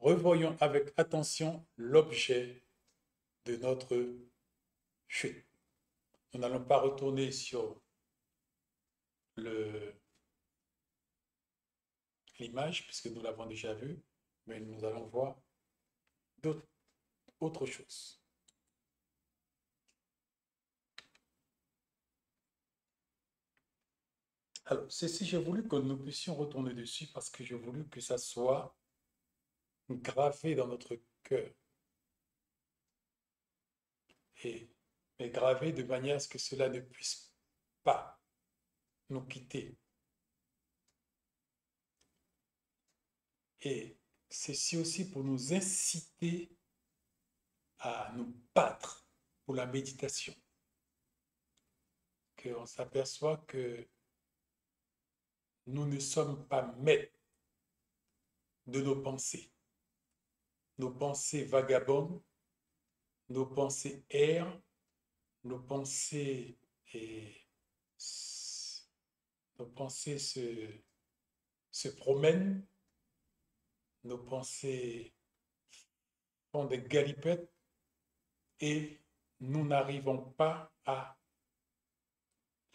revoyons avec attention l'objet de notre chute. Nous n'allons pas retourner sur l'image puisque nous l'avons déjà vue, mais nous allons voir autre chose. Alors, ceci, j'ai voulu que nous puissions retourner dessus parce que j'ai voulu que ça soit gravé dans notre cœur et mais gravé de manière à ce que cela ne puisse pas nous quitter. Et ceci aussi pour nous inciter à nous battre pour la méditation. Qu'on s'aperçoit que nous ne sommes pas maîtres de nos pensées. Nos pensées vagabondent, nos pensées errent, nos pensées, et, nos pensées se promènent, nos pensées font des galipettes et nous n'arrivons pas à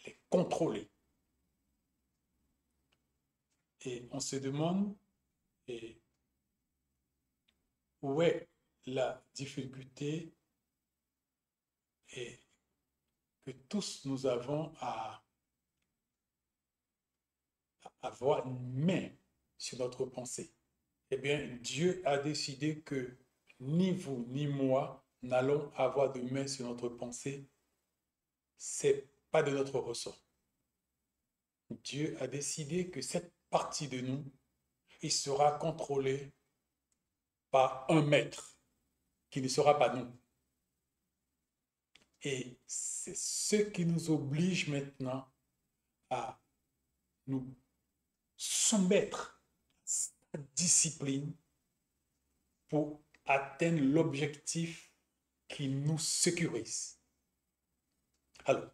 les contrôler. Et on se demande et où est la difficulté et que tous nous avons à avoir une main sur notre pensée. Eh bien, Dieu a décidé que ni vous ni moi n'allons avoir de main sur notre pensée. C'est pas de notre ressort. Dieu a décidé que cette partie de nous, il sera contrôlée par un maître qui ne sera pas nous. Et c'est ce qui nous oblige maintenant à nous soumettre à cette discipline pour atteindre l'objectif qui nous sécurise. Alors,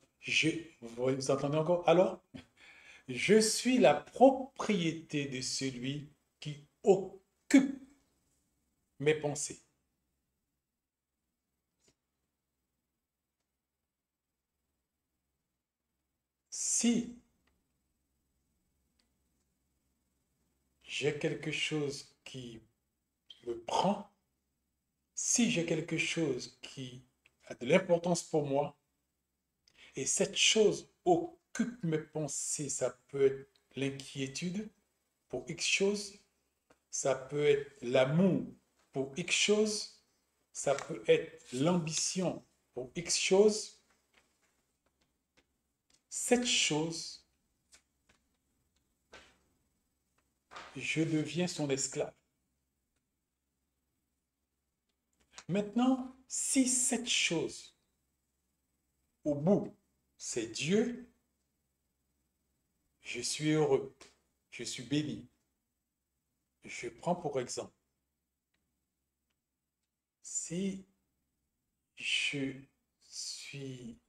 vous entendez encore? Alors, je suis la propriété de celui qui occupe mes pensées. Si j'ai quelque chose qui me prend, si j'ai quelque chose qui a de l'importance pour moi, et cette chose occupe mes pensées, ça peut être l'inquiétude pour X chose, ça peut être l'amour pour X chose, ça peut être l'ambition pour X chose. Cette chose, je deviens son esclave. Maintenant, si cette chose, au bout, c'est Dieu, je suis heureux, je suis béni. Je prends pour exemple, si je suis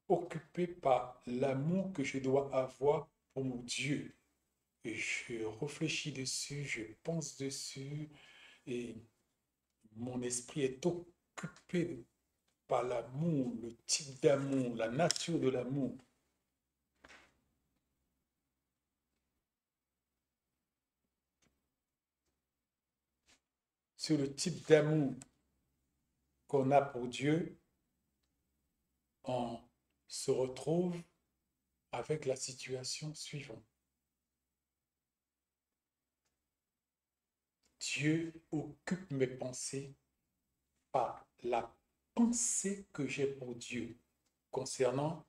occupé par l'amour que je dois avoir pour mon Dieu, et je réfléchis dessus, je pense dessus, et mon esprit est occupé par l'amour, le type d'amour, la nature de l'amour. Sur le type d'amour qu'on a pour Dieu, on se retrouve avec la situation suivante. Dieu occupe mes pensées par la pensée que j'ai pour Dieu concernant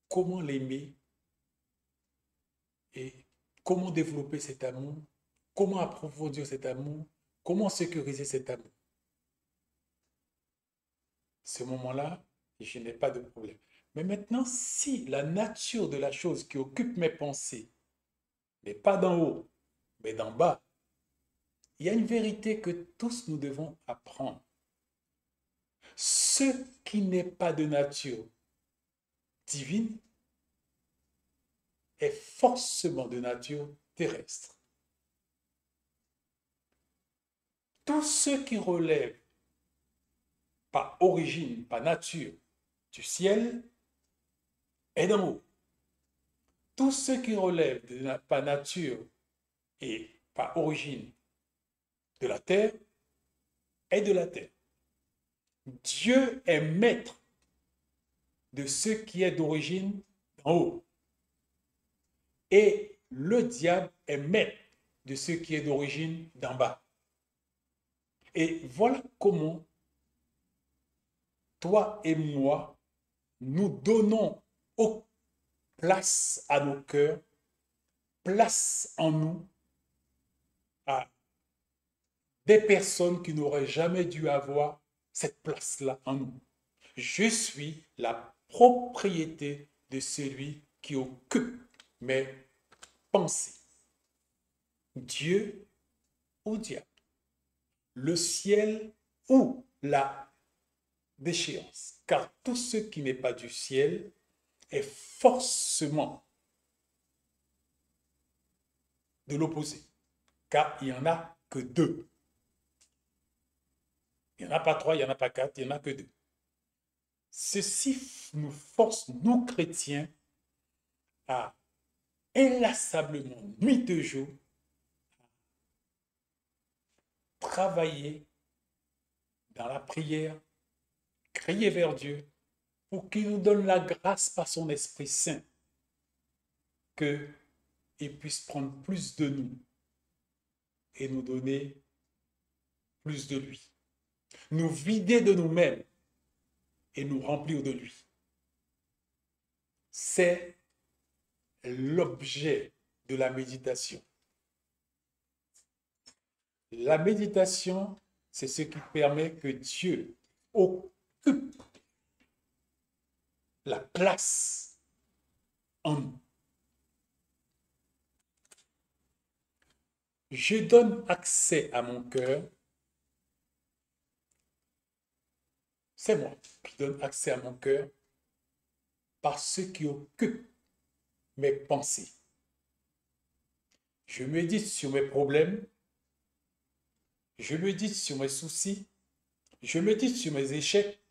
comment l'aimer et comment développer cet amour, comment approfondir cet amour, comment sécuriser cet amour. Ce moment-là, je n'ai pas de problème. Mais maintenant, si la nature de la chose qui occupe mes pensées n'est pas d'en haut, mais d'en bas, il y a une vérité que tous nous devons apprendre. Ce qui n'est pas de nature divine est forcément de nature terrestre. tout ce qui relève par origine, par nature, du ciel est d'en haut. Tout ce qui relève par nature et par origine de la terre est de la terre. Dieu est maître de ce qui est d'origine d'en haut. Et le diable est maître de ce qui est d'origine d'en bas. Et voilà comment toi et moi, nous donnons place à nos cœurs, place en nous à des personnes qui n'auraient jamais dû avoir cette place-là en nous. Je suis la propriété de celui qui occupe mes pensées. Dieu ou diable, le ciel ou la déchéance. Car tout ce qui n'est pas du ciel est forcément de l'opposé. Car il n'y en a que deux. Il n'y en a pas trois, il n'y en a pas quatre, il n'y en a que deux. Ceci nous force, nous chrétiens, à inlassablement, nuit et jour, travailler dans la prière, crier vers Dieu pour qu'il nous donne la grâce par son Esprit Saint, qu'il puisse prendre plus de nous et nous donner plus de lui. Nous vider de nous-mêmes et nous remplir de lui. C'est l'objet de la méditation. La méditation, c'est ce qui permet que Dieu occupe la place en nous. Je donne accès à mon cœur. C'est moi qui donne accès à mon cœur par ce qui occupe mes pensées. Je médite sur mes problèmes, je médite sur mes soucis, je médite sur mes échecs,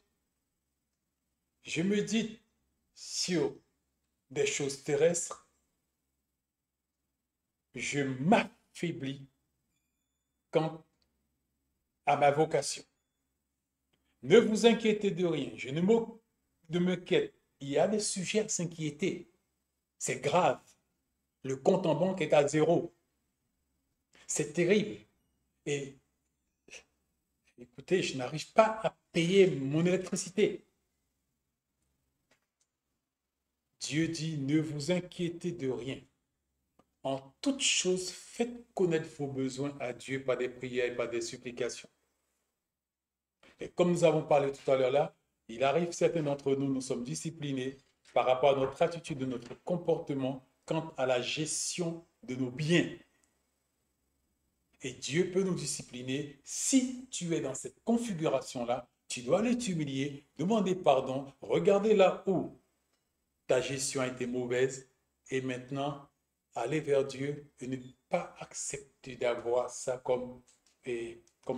je médite sur des choses terrestres, je m'affaiblis quant à ma vocation. Ne vous inquiétez de rien, je ne m'inquiète. Il y a des sujets à s'inquiéter. C'est grave. Le compte en banque est à zéro. C'est terrible. Et écoutez, je n'arrive pas à payer mon électricité. Dieu dit, ne vous inquiétez de rien. En toute chose, faites connaître vos besoins à Dieu par des prières et par des supplications. Et comme nous avons parlé tout à l'heure là, il arrive certains d'entre nous, nous sommes disciplinés par rapport à notre attitude, de notre comportement quant à la gestion de nos biens. Et Dieu peut nous discipliner. Si tu es dans cette configuration-là, tu dois aller t'humilier, demander pardon, regarder là où ta gestion a été mauvaise et maintenant aller vers Dieu et ne pas accepter d'avoir ça comme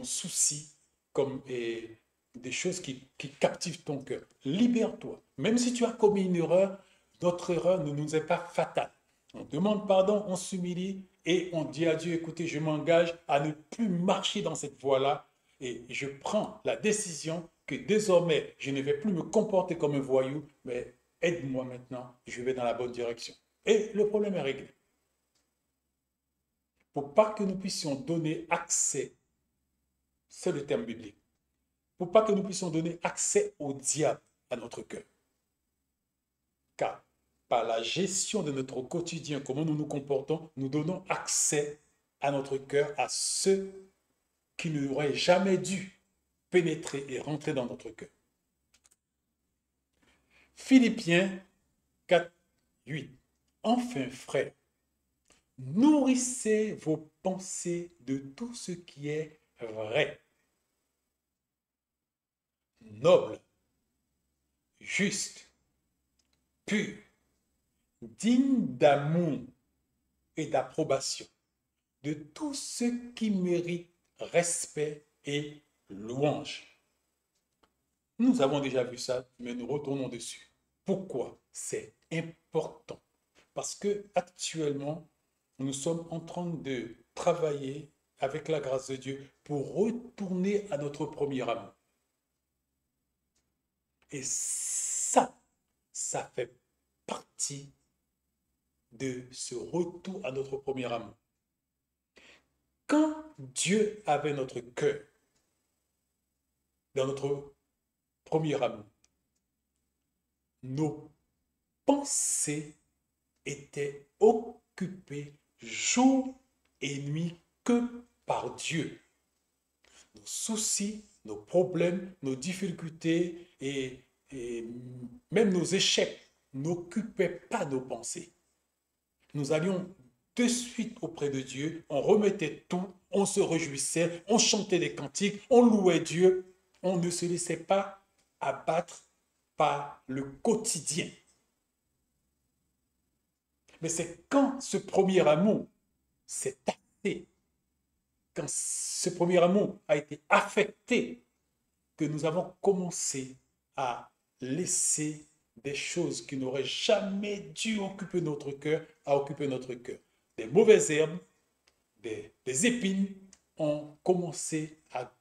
souci, comme des choses qui captivent ton cœur. Libère-toi. Même si tu as commis une erreur, notre erreur ne nous est pas fatale. On demande pardon, on s'humilie et on dit à Dieu, écoutez, je m'engage à ne plus marcher dans cette voie-là et je prends la décision que désormais, je ne vais plus me comporter comme un voyou, mais aide-moi maintenant, je vais dans la bonne direction. Et le problème est réglé. Pour pas que nous puissions donner accès, c'est le terme biblique, pour pas que nous puissions donner accès au diable à notre cœur. Car par la gestion de notre quotidien, comment nous nous comportons, nous donnons accès à notre cœur à ceux qui n'auraient jamais dû pénétrer et rentrer dans notre cœur. Philippiens 4, 8. Enfin, frères, nourrissez vos pensées de tout ce qui est vrai, noble, juste, pur, digne d'amour et d'approbation, de tout ce qui mérite respect et louange. Nous avons déjà vu ça, mais nous retournons dessus. Pourquoi c'est important? Parce que actuellement, nous sommes en train de travailler avec la grâce de Dieu pour retourner à notre premier amour. Et ça fait partie de ce retour à notre premier amour. Quand Dieu avait notre cœur dans notre premier amour, nos pensées étaient occupées jour et nuit que par Dieu. Nos soucis, nos problèmes, nos difficultés et même nos échecs n'occupaient pas nos pensées. Nous allions de suite auprès de Dieu, on remettait tout, on se réjouissait, on chantait des cantiques, on louait Dieu, on ne se laissait pas abattre par le quotidien. Mais c'est quand ce premier amour s'est tassé, quand ce premier amour a été affecté, que nous avons commencé à laisser des choses qui n'auraient jamais dû occuper notre cœur, à occuper notre cœur. Des mauvaises herbes, des épines ont commencé à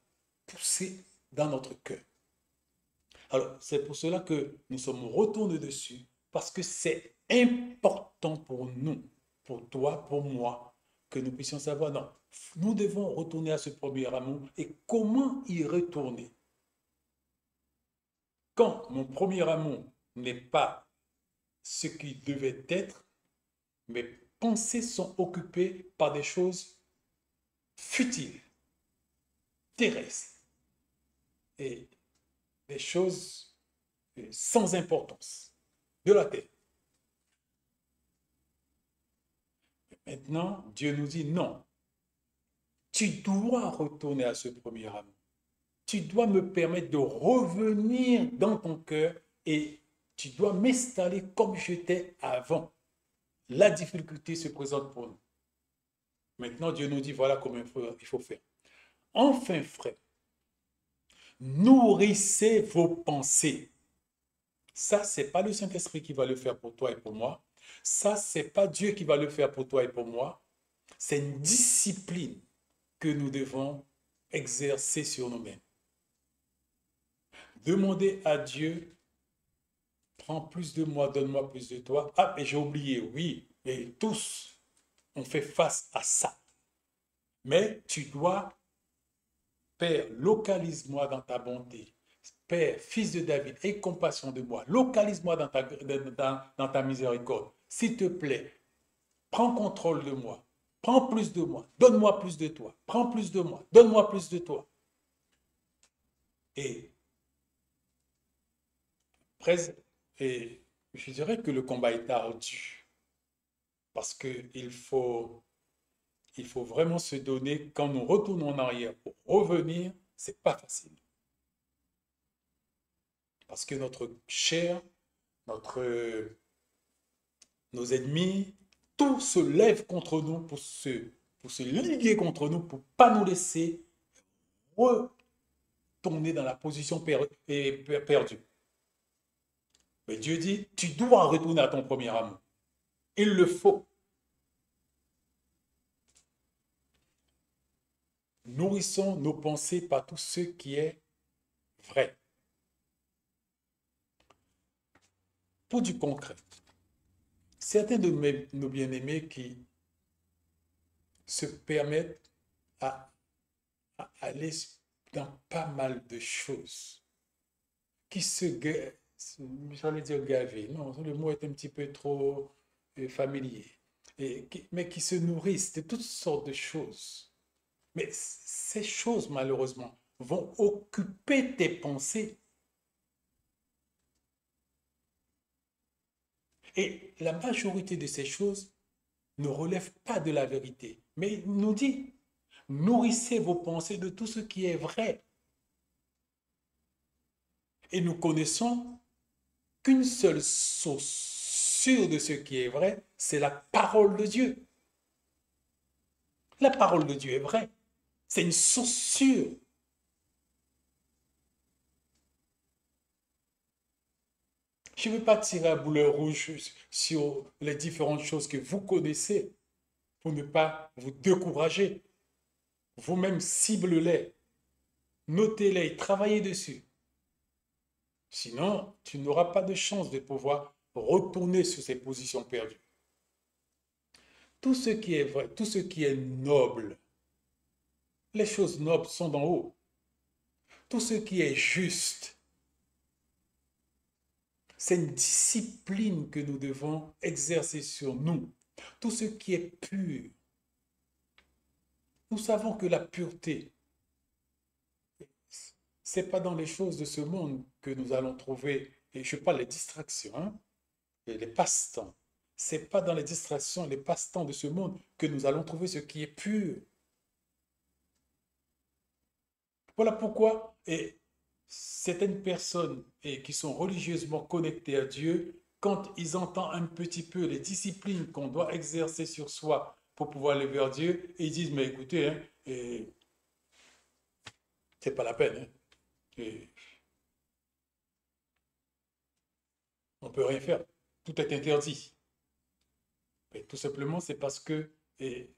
pousser dans notre cœur. Alors, c'est pour cela que nous sommes retournés dessus, parce que c'est important pour nous, pour toi, pour moi, que nous puissions savoir, non, nous devons retourner à ce premier amour et comment y retourner. Quand mon premier amour n'est pas ce qu'il devait être, mes pensées sont occupées par des choses futiles, terrestres et des choses sans importance de la terre. Maintenant, Dieu nous dit non, tu dois retourner à ce premier amour. Tu dois me permettre de revenir dans ton cœur et tu dois m'installer comme j'étais avant. La difficulté se présente pour nous. Maintenant, Dieu nous dit, voilà comment il faut faire. Enfin, frère, nourrissez vos pensées. Ça, ce n'est pas le Saint-Esprit qui va le faire pour toi et pour moi. Ça, ce n'est pas Dieu qui va le faire pour toi et pour moi. C'est une discipline que nous devons exercer sur nous-mêmes. Demander à Dieu, prends plus de moi, donne-moi plus de toi. Ah, mais j'ai oublié, oui, et tous, on fait face à ça. Mais tu dois, Père, localise-moi dans ta bonté. Père, fils de David, aie compassion de moi. Localise-moi dans ta miséricorde. S'il te plaît, prends contrôle de moi. Prends plus de moi. Donne-moi plus de toi. Prends plus de moi. Donne-moi plus de toi. Et, et je dirais que le combat est ardu. Parce qu'il faut vraiment se donner, quand nous retournons en arrière pour revenir, c'est pas facile. Parce que notre chair, nos ennemis, tout se lève contre nous pour se liguer contre nous, pour ne pas nous laisser retourner dans la position perdue. Mais Dieu dit, tu dois retourner à ton premier amour. Il le faut. Nourrissons nos pensées par tout ce qui est vrai. Pour du concret, certains de nos bien-aimés qui se permettent à aller dans pas mal de choses, qui j'allais dire gaver, non, le mot est un petit peu trop familier, mais qui se nourrissent de toutes sortes de choses. Mais ces choses, malheureusement, vont occuper tes pensées. Et la majorité de ces choses ne relèvent pas de la vérité. Mais il nous dit, nourrissez vos pensées de tout ce qui est vrai. Et nous connaissons qu'une seule source sûre de ce qui est vrai, c'est la parole de Dieu. La parole de Dieu est vraie. C'est une source sûre. Je ne veux pas tirer à boulet rouge sur les différentes choses que vous connaissez pour ne pas vous décourager. Vous-même, cible-les, notez-les, travaillez dessus. Sinon, tu n'auras pas de chance de pouvoir retourner sur ces positions perdues. Tout ce qui est vrai, tout ce qui est noble, les choses nobles sont d'en haut. Tout ce qui est juste, c'est une discipline que nous devons exercer sur nous. Tout ce qui est pur, nous savons que la pureté, ce n'est pas dans les choses de ce monde que nous allons trouver, et je parle des distractions, hein, et les passe-temps. Ce n'est pas dans les distractions, les passe-temps de ce monde que nous allons trouver ce qui est pur. Voilà pourquoi certaines personnes qui sont religieusement connectées à Dieu, quand ils entendent un petit peu les disciplines qu'on doit exercer sur soi pour pouvoir aller vers Dieu, ils disent, mais écoutez, hein, c'est pas la peine. Hein, on ne peut rien faire. Tout est interdit. Mais tout simplement, c'est parce que le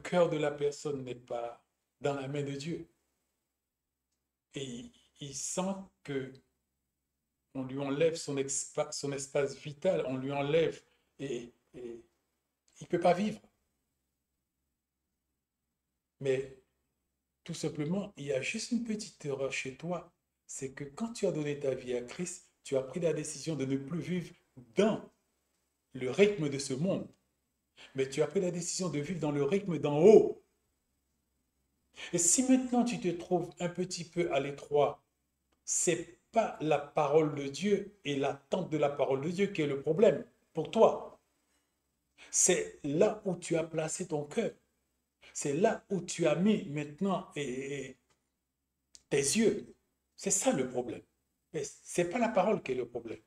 cœur de la personne n'est pas dans la main de Dieu. Et il sent que on lui enlève son espace vital, on lui enlève et il ne peut pas vivre. Mais tout simplement, il y a juste une petite erreur chez toi. C'est que quand tu as donné ta vie à Christ, tu as pris la décision de ne plus vivre dans le rythme de ce monde, mais tu as pris la décision de vivre dans le rythme d'en haut. Et si maintenant tu te trouves un petit peu à l'étroit, c'est pas la parole de Dieu et l'attente de la parole de Dieu qui est le problème pour toi. C'est là où tu as placé ton cœur. C'est là où tu as mis maintenant tes yeux. C'est ça le problème. Mais ce n'est pas la parole qui est le problème.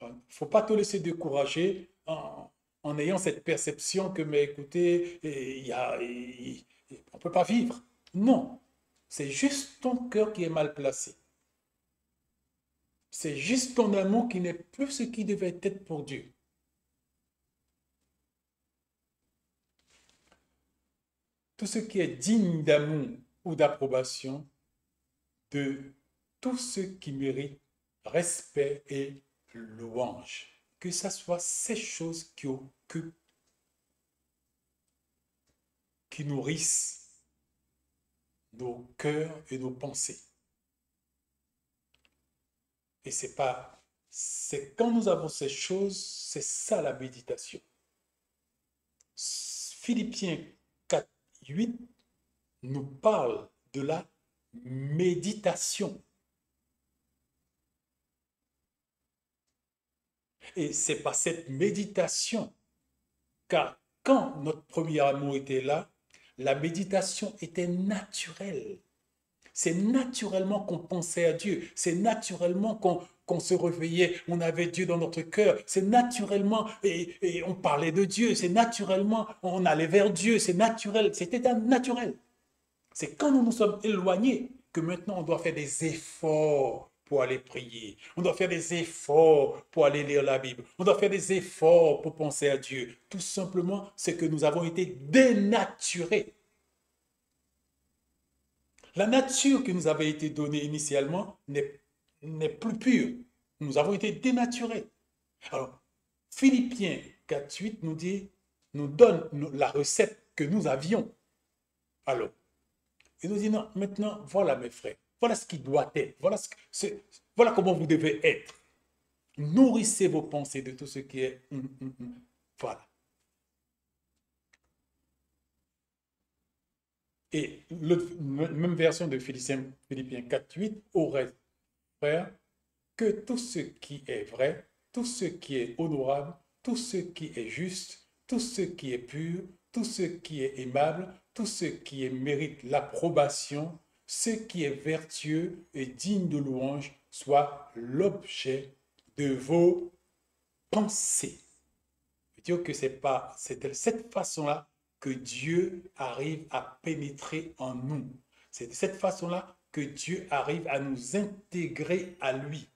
Il ne faut pas te laisser décourager en ayant cette perception que, mais écoutez, on ne peut pas vivre. Non, c'est juste ton cœur qui est mal placé. C'est juste ton amour qui n'est plus ce qui devait être pour Dieu. Tout ce qui est digne d'amour ou d'approbation de tout ce qui mérite respect et louange. Que ce soit ces choses qui occupent, qui nourrissent nos cœurs et nos pensées. Et c'est quand nous avons ces choses, c'est ça la méditation. Philippiens 4, 8 nous parle de la méditation. Et c'est par cette méditation, car quand notre premier amour était là, la méditation était naturelle. C'est naturellement qu'on pensait à Dieu. C'est naturellement qu'on se réveillait. On avait Dieu dans notre cœur. C'est naturellement, et on parlait de Dieu. C'est naturellement, on allait vers Dieu. C'est naturel. C'était naturel. C'est quand nous nous sommes éloignés que maintenant on doit faire des efforts pour aller prier. On doit faire des efforts pour aller lire la Bible. On doit faire des efforts pour penser à Dieu. Tout simplement, c'est que nous avons été dénaturés. La nature qui nous avait été donnée initialement n'est plus pure. Nous avons été dénaturés. Alors, Philippiens 4.8 nous donne la recette que nous avions. Alors, il nous dit, non, maintenant, voilà mes frères, voilà ce qui doit être, voilà comment vous devez être. Nourrissez vos pensées de tout ce qui est... Voilà. Et la même version de Philippiens 4.8 aurait, frère, que tout ce qui est vrai, tout ce qui est honorable, tout ce qui est juste, tout ce qui est pur, tout ce qui est aimable, tout ce qui mérite l'approbation, ce qui est vertueux et digne de louange, soit l'objet de vos pensées. Dire que c'est de cette façon-là que Dieu arrive à pénétrer en nous. C'est de cette façon-là que Dieu arrive à nous intégrer à lui.